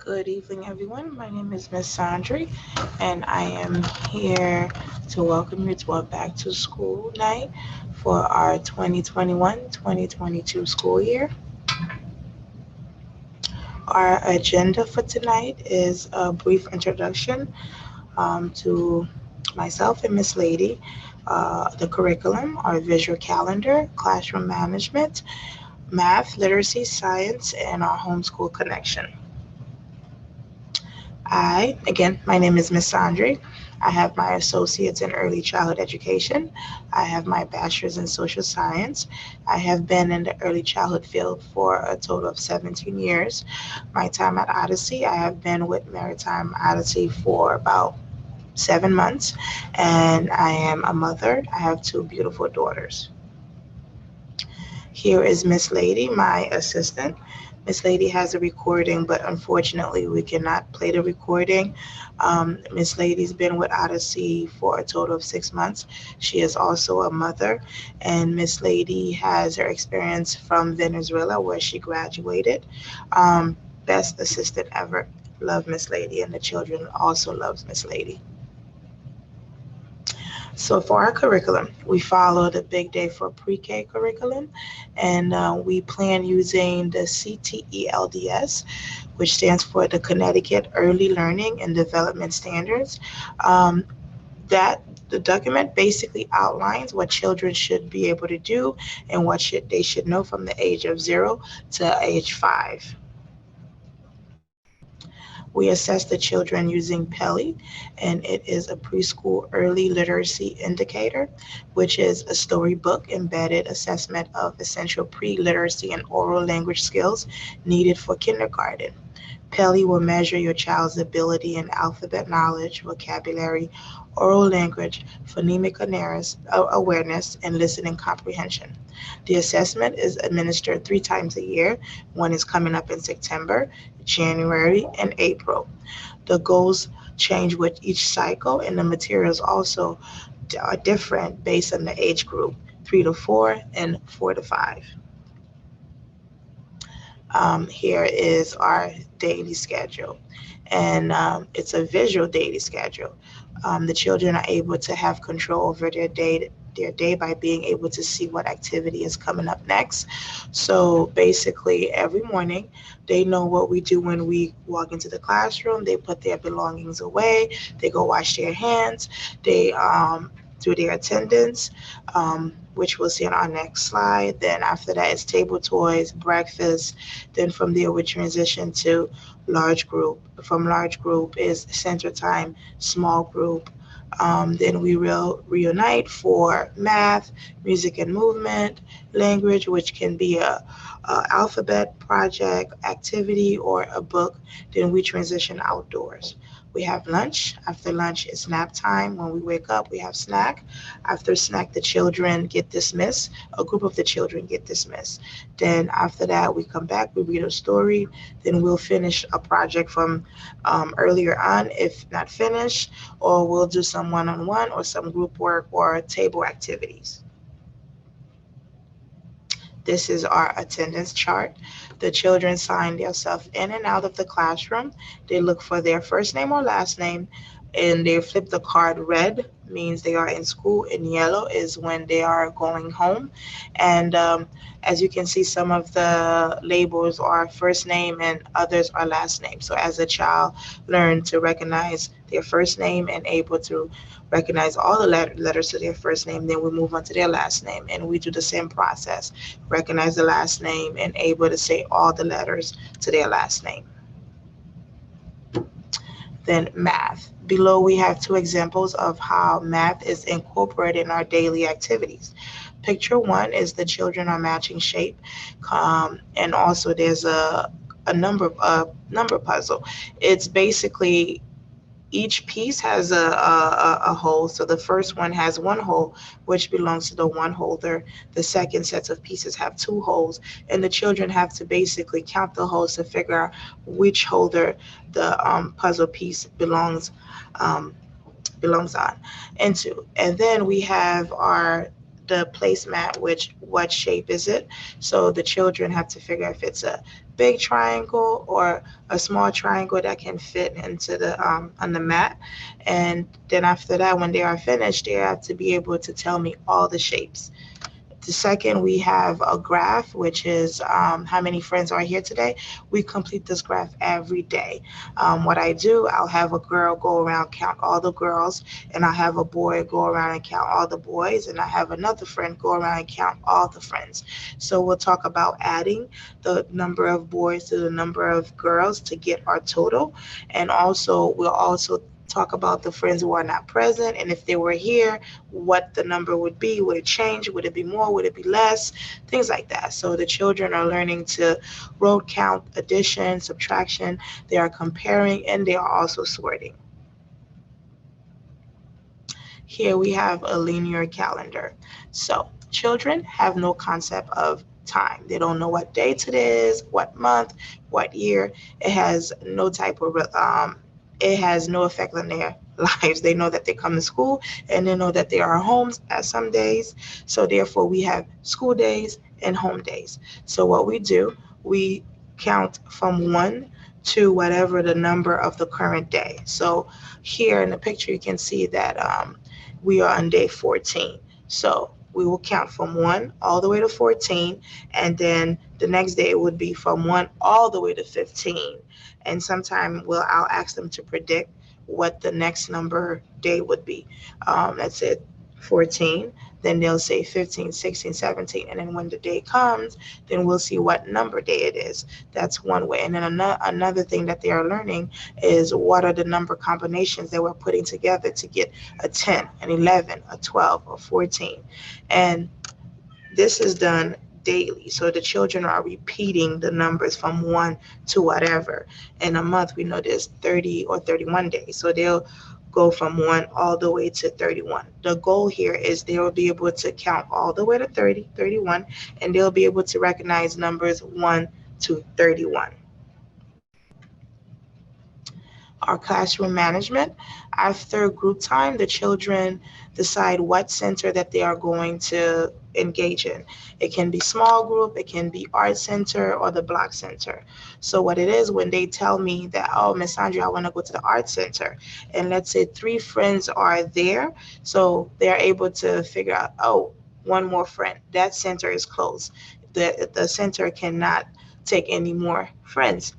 Good evening, everyone. My name is Miss Sandrie, and I am here to welcome you to our back to school night for our 2021-2022 school year. Our agenda for tonight is a brief introduction to myself and Miss Lady, the curriculum, our visual calendar, classroom management, math, literacy, science, and our homeschool connection. My name is Miss Sandrie. I have my associates in early childhood education. I have my bachelor's in social science. I have been in the early childhood field for a total of 17 years. My time at Odyssey, I have been with Maritime Odyssey for about 7 months, and I am a mother. I have two beautiful daughters. Here is Miss Lady, my assistant. Miss Lady has a recording, but unfortunately, we cannot play the recording. Miss Lady's been with Odyssey for a total of 6 months. She is also a mother, and Miss Lady has her experience from Venezuela, where she graduated. Best assistant ever. Love Miss Lady, and the children also loves Miss Lady. So for our curriculum, we follow the Big Day for Pre-K curriculum, and we plan using the CTELDS, which stands for the Connecticut Early Learning and Development Standards. Um, that the document basically outlines what children should be able to do and what they should know from the age of 0 to age 5. We assess the children using Peli, and it is a preschool early literacy indicator, which is a storybook embedded assessment of essential pre-literacy and oral language skills needed for kindergarten. Peli will measure your child's ability in alphabet knowledge, vocabulary, oral language, phonemic awareness, and listening comprehension. The assessment is administered 3 times a year. One is coming up in September, January, and April. The goals change with each cycle, and the materials also are different based on the age group 3 to 4 and 4 to 5. Here is our daily schedule, and it's a visual daily schedule. The children are able to have control over their day by being able to see what activity is coming up next. So basically, every morning they know what we do when we walk into the classroom. They put their belongings away. They go wash their hands. They do their attendance, which we'll see on our next slide. Then after that, it's table toys, breakfast. Then from there, we transition to large group. From large group is center time, small group. Then we will reunite for math, music and movement, language, which can be a alphabet project, activity, or a book. Then we transition outdoors. We have lunch. After lunch, it's nap time. When we wake up, we have snack. After snack, the children get dismissed. A group of the children get dismissed. Then after that, we come back, we read a story. Then we'll finish a project from earlier on, if not finished, or we'll do some one-on-one or some group work or table activities. This is our attendance chart. The children sign themselves in and out of the classroom. They look for their first name or last name, and they flip the card. Red means they are in school, and yellow is when they are going home. And as you can see, some of the labels are first name and others are last name. So as a child learn to recognize their first name and able to recognize all the letters to their first name, then we move on to their last name, and we do the same process, recognize the last name and able to say all the letters to their last name. Then math. Below we have two examples of how math is incorporated in our daily activities. Picture one is the children are matching shape, and also there's a number puzzle. It's basically each piece has a hole. So the first one has one hole, which belongs to the one holder. The second set of pieces have two holes, and the children have to basically count the holes to figure out which holder the puzzle piece um, belongs on into. And then we have our the placemat, which what shape is it. So the children have to figure if it's a big triangle or a small triangle that can fit into the on the mat. And then after that, when they are finished, they have to be able to tell me all the shapes. The second, we have a graph, which is how many friends are here today. We complete this graph every day. What I do, I'll have a girl go around, count all the girls, and I'll have a boy go around and count all the boys, and I have another friend go around and count all the friends. So we'll talk about adding the number of boys to the number of girls to get our total. And also, we'll also talk about the friends who are not present, and if they were here, what the number would be. Would it change? Would it be more? Would it be less? Things like that. So the children are learning to road count, addition, subtraction. They are comparing, and they are also sorting. Here we have a linear calendar. So children have no concept of time. They don't know what date it is, what month, what year. It has no type of it has no effect on their lives. They know that they come to school and they know that they are homes at some days. So therefore we have school days and home days. So what we do, we count from 1 to whatever the number of the current day. So here in the picture you can see that we are on day 14. So we will count from 1 all the way to 14, and then the next day it would be from 1 all the way to 15. And sometime I'll ask them to predict what the next number day would be. That's it, 14. Then they'll say 15, 16, 17. And then when the day comes, then we'll see what number day it is. That's one way. And then another thing that they are learning is what are the number combinations that we're putting together to get a 10, an 11, a 12, a 14. And this is done daily. So the children are repeating the numbers from 1 to whatever. In a month, we know there's 30 or 31 days. So they'll go from 1 all the way to 31. The goal here is they'll be able to count all the way to 30, 31, and they'll be able to recognize numbers 1 to 31. Our classroom management. After group time, the children decide what center that they are going to engage in. It can be small group, it can be art center or the block center. So what it is when they tell me that, oh, Miss Sandrie, I want to go to the art center, and let's say 3 friends are there, so they're able to figure out, oh, one more friend. That center is closed. The center cannot take any more friends.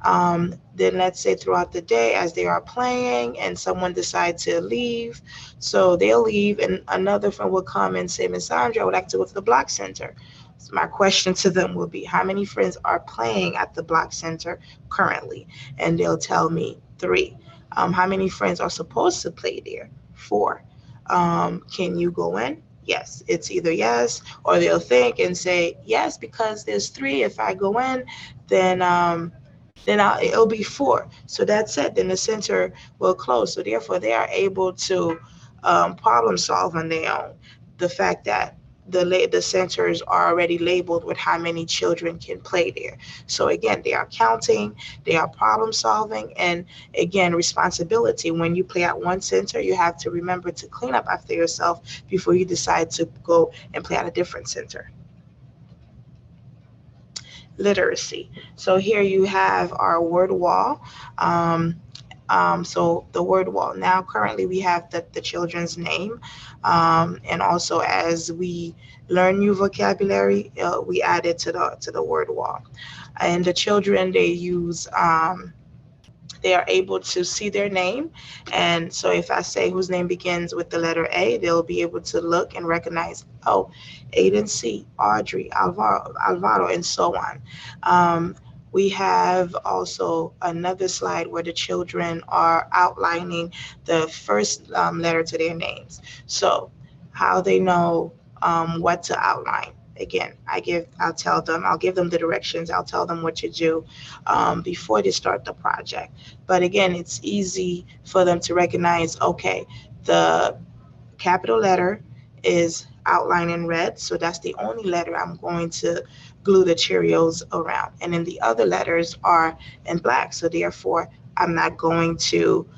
Then let's say throughout the day as they are playing and someone decides to leave, so they'll leave and another friend will come and say, Miss Sandra, I would like to go to the block center. So my question to them will be, how many friends are playing at the block center currently? And they'll tell me 3. How many friends are supposed to play there? 4. Can you go in? Yes, it's either yes, or they'll think and say yes because there's 3. If I go in, then it'll be 4. So that's it. Then the center will close. So therefore, they are able to problem solve on their own. The fact that the centers are already labeled with how many children can play there. So again, they are counting, they are problem solving, and again, responsibility. When you play at one center, you have to remember to clean up after yourself before you decide to go and play at a different center. Literacy. So here you have our word wall. So the word wall. Now currently we have the children's name, and also as we learn new vocabulary, we add it to the word wall. And the children they are able to see their name. And so if I say whose name begins with the letter A, they'll be able to look and recognize, oh, Aiden C, Audrey, Alvaro, and so on. We have also another slide where the children are outlining the first letter to their names. So how they know what to outline. Again, I'll give them the directions. I'll tell them what to do before they start the project. But again, it's easy for them to recognize, okay, the capital letter is outlined in red, so that's the only letter I'm going to glue the Cheerios around. And then the other letters are in black, so therefore I'm not going to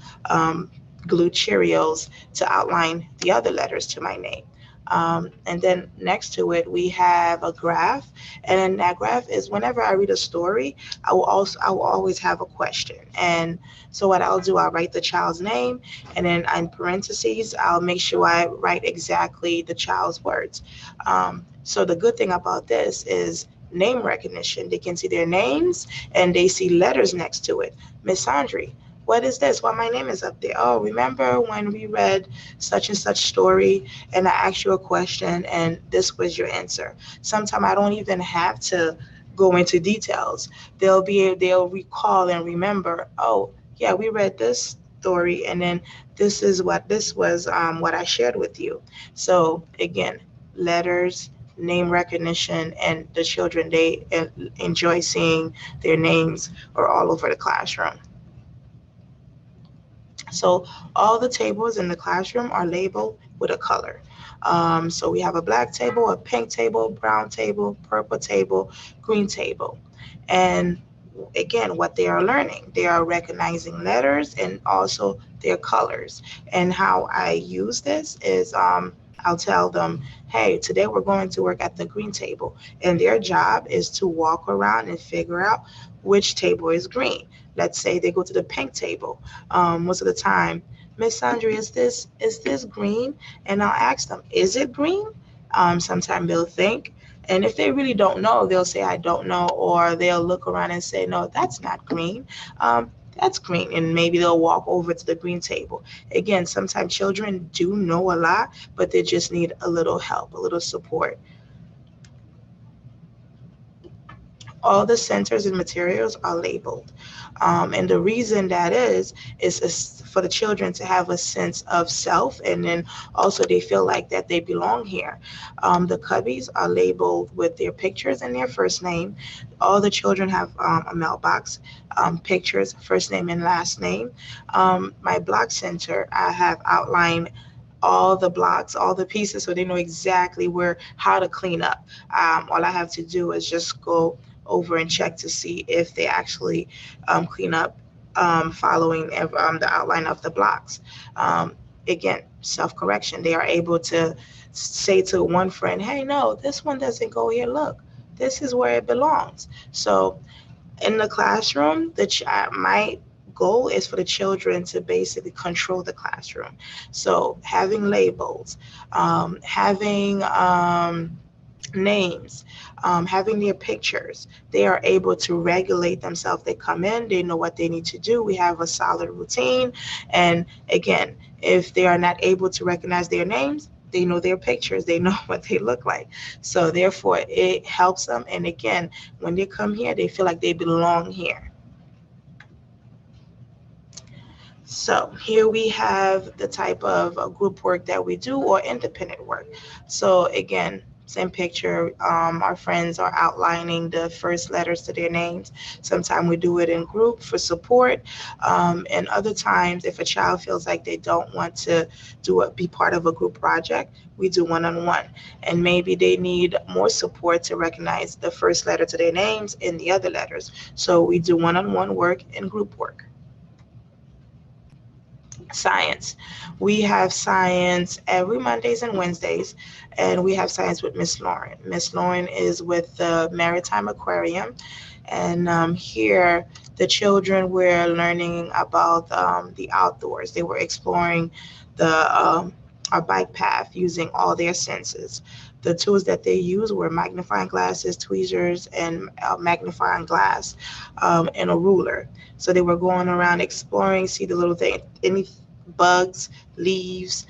glue Cheerios to outline the other letters to my name. And then next to it, we have a graph. And then that graph is whenever I read a story, I will always have a question. And so what I'll do, I'll write the child's name, and then in parentheses, I'll make sure I write exactly the child's words. So the good thing about this is name recognition. They can see their names and they see letters next to it. Miss Sandrie, what is this? Why my name is up there? Oh, remember when we read such and such story and I asked you a question and this was your answer? Sometimes I don't even have to go into details. They'll recall and remember, oh, yeah, we read this story and then this was what I shared with you. So again, letters, name recognition, and the children, they enjoy seeing their names are all over the classroom. So all the tables in the classroom are labeled with a color. So we have a black table, a pink table, brown table, purple table, green table. And again, what they are learning, they are recognizing letters and also their colors. And how I use this is I'll tell them, hey, today we're going to work at the green table. And their job is to walk around and figure out which table is green. Let's say they go to the pink table. Most of the time, Miss Sandra, is this green? And I'll ask them, is it green? Sometimes they'll think. And if they really don't know, they'll say, I don't know, or they'll look around and say, no, that's not green. That's green. And maybe they'll walk over to the green table. Again, sometimes children do know a lot, but they just need a little help, a little support. All the centers and materials are labeled. And the reason that is for the children to have a sense of self, and then also they feel like that they belong here. The cubbies are labeled with their pictures and their first name. All the children have a mailbox, pictures, first name and last name. My block center, I have outlined all the blocks, all the pieces, so they know exactly how to clean up. All I have to do is just go over and check to see if they actually clean up following the outline of the blocks. Again, self-correction. They are able to say to one friend, hey, no, this one doesn't go here. Look, this is where it belongs. So in the classroom, my goal is for the children to basically control the classroom. So having labels, having names, having their pictures, they are able to regulate themselves. They come in, they know what they need to do. We have a solid routine. And again, if they are not able to recognize their names, they know their pictures, they know what they look like. So therefore, it helps them. And again, when they come here, they feel like they belong here. So here we have the type of group work that we do or independent work. So again, same picture, our friends are outlining the first letters to their names. Sometimes we do it in group for support. And other times, if a child feels like they don't want to be part of a group project, we do one-on-one. And maybe they need more support to recognize the first letter to their names and the other letters. So we do one-on-one work and group work. Science. We have science every Mondays and Wednesdays, and we have science with Miss Lauren. Miss Lauren is with the Maritime Aquarium, and here the children were learning about the outdoors. They were exploring our bike path using all their senses. The tools that they used were magnifying glasses, tweezers, and magnifying glass, and a ruler. So they were going around exploring, see the little thing, any bugs, leaves.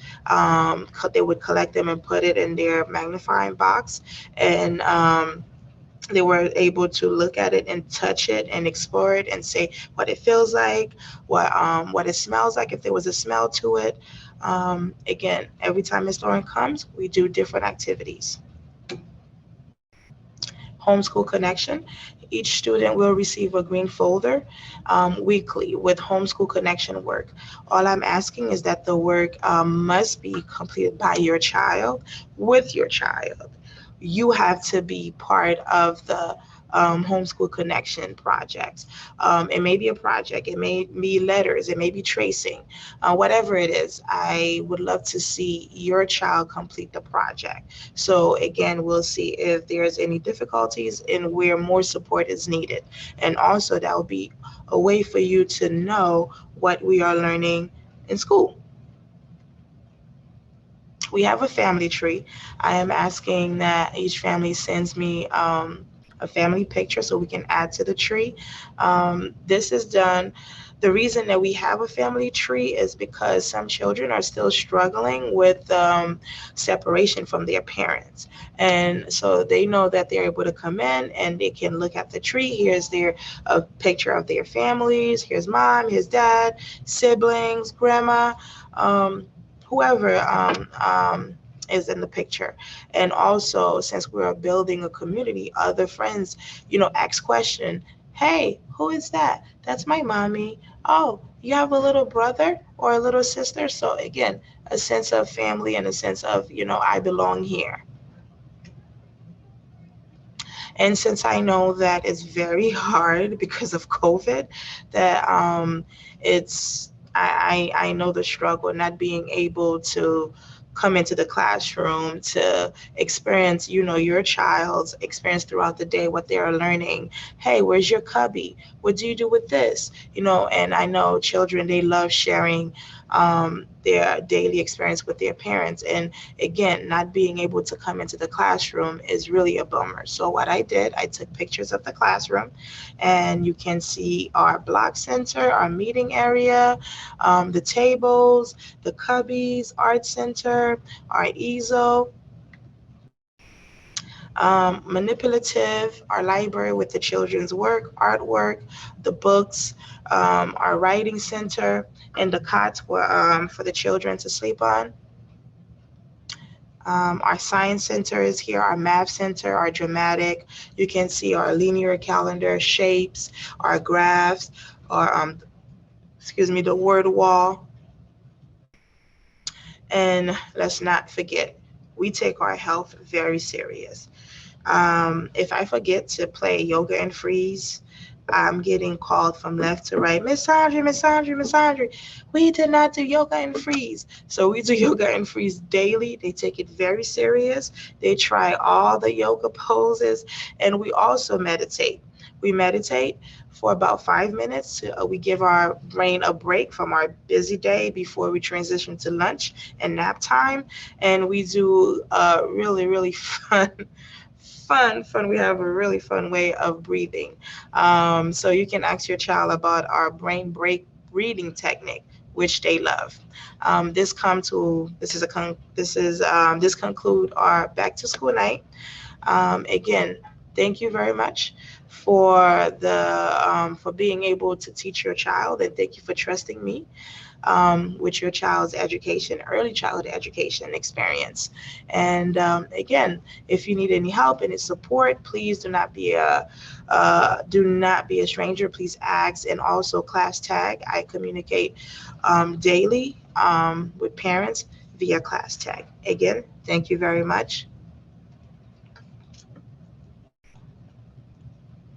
They would collect them and put it in their magnifying box, and they were able to look at it and touch it and explore it and say what it feels like, what it smells like, if there was a smell to it. Again, every time Miss Lauren comes, we do different activities. Homeschool Connection. Each student will receive a green folder weekly with Homeschool Connection work. All I'm asking is that the work must be completed by your child, with your child. You have to be part of the homeschool connection projects. It may be a project, it may be letters, it may be tracing, whatever it is. I would love to see your child complete the project. So again, we'll see if there's any difficulties and where more support is needed. And also that will be a way for you to know what we are learning in school. We have a family tree. I am asking that each family sends me a family picture so we can add to the tree. This is done. The reason that we have a family tree is because some children are still struggling with separation from their parents. And so they know that they're able to come in and they can look at the tree. Here's their a picture of their families. Here's mom, here's dad, siblings, grandma. Um, Whoever is in the picture. And also, since we're building a community, other friends, ask question. Hey, who is that? That's my mommy. Oh, you have a little brother or a little sister? So again, a sense of family and a sense of, I belong here. And since I know that it's very hard because of COVID, that I know the struggle not being able to come into the classroom to experience, your child's experience throughout the day, what they are learning. Hey, where's your cubby? What do you do with this? And I know children, they love sharing their daily experience with their parents. And again, not being able to come into the classroom is really a bummer. So what I did, I took pictures of the classroom, and you can see our block center, our meeting area, the tables, the cubbies, art center, our easel, manipulative, our library with the children's work, artwork, the books, our writing center, and the cots for the children to sleep on. Our science center is here, our math center, our dramatic. You can see our linear calendar, shapes, our graphs, our, the word wall. And let's not forget, we take our health very serious. If I forget to play yoga and freeze, I'm getting called from left to right. Miss Sandrie, Miss Sandrie, Miss Sandrie, we did not do yoga and freeze. So we do yoga and freeze daily. They take it very serious. They try all the yoga poses, and we also meditate. We meditate for about 5 minutes. We give our brain a break from our busy day before we transition to lunch and nap time. And we do really, really fun. We have a really fun way of breathing. So you can ask your child about our brain break breathing technique, which they love. This conclude our back to school night. Again, thank you very much for being able to teach your child, and thank you for trusting me with your child's education, early childhood education experience. And again, if you need any help, any support, please do not be a stranger. Please ask. And also class tag. I communicate daily with parents via class tag. Again, thank you very much.